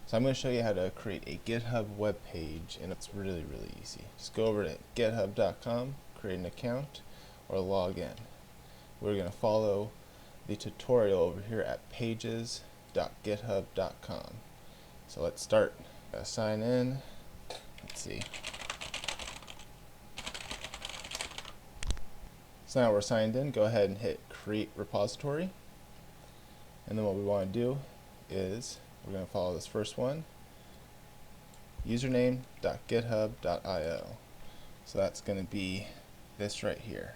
So I'm going to show you how to create a GitHub web page, and it's really easy. Just go over to github.com, create an account, or log in. We're going to follow the tutorial over here at pages.github.com. So let's start. Sign in. Let's see. So now we're signed in. Go ahead and hit create repository. And then what we want to do is we're going to follow this first one, username.github.io. So that's going to be this right here,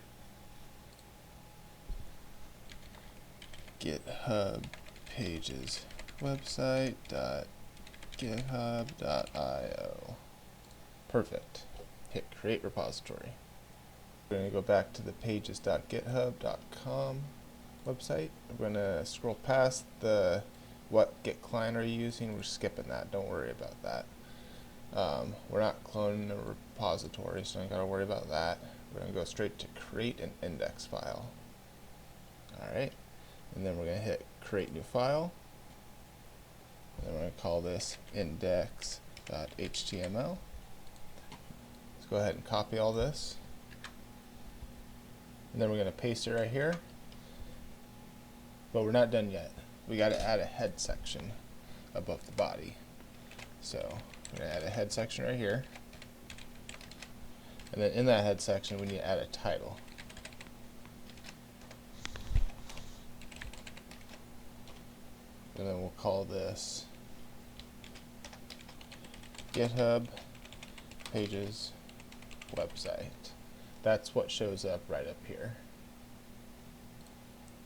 GitHub pages website.github.io. Perfect. Hit create repository. We're going to go back to the pages.github.com website. We're going to scroll past the what Git client are you using. We're skipping that. Don't worry about that. We're not cloning a repository, so I don't got to worry about that. We're going to go straight to create an index file. Alright, and then we're going to hit create new file. And then we're going to call this index.html. Let's go ahead and copy all this. And then we're going to paste it right here. But we're not done yet. We got to add a head section above the body. So we're going to add a head section right here. And then in that head section we need to add a title. And then we'll call this GitHub pages website. That's what shows up right up here.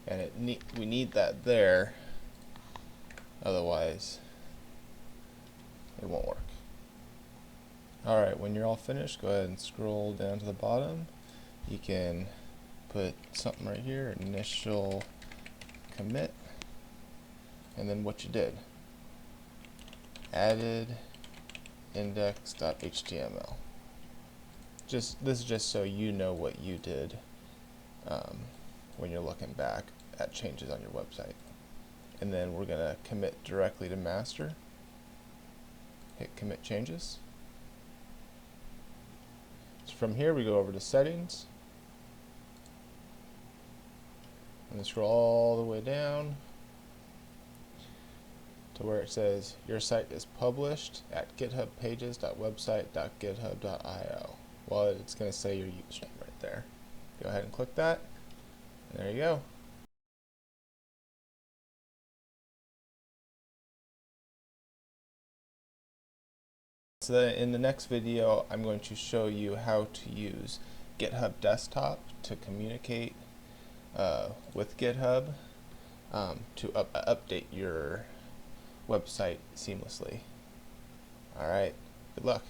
And we need that there, otherwise it won't work. Alright, when you're all finished, go ahead and scroll down to the bottom. You can put something right here, initial commit, and then what you did. Added index.html. This is just so you know what you did when you're looking back at changes on your website. And then we're going to commit directly to master. Hit commit changes. So from here we go over to settings and then scroll all the way down to where it says your site is published at githubpages.website.github.io. Well, it's going to say your username right there. Go ahead and click that, and there you go. So then in the next video, I'm going to show you how to use GitHub Desktop to communicate with GitHub to update your website seamlessly. Alright, good luck.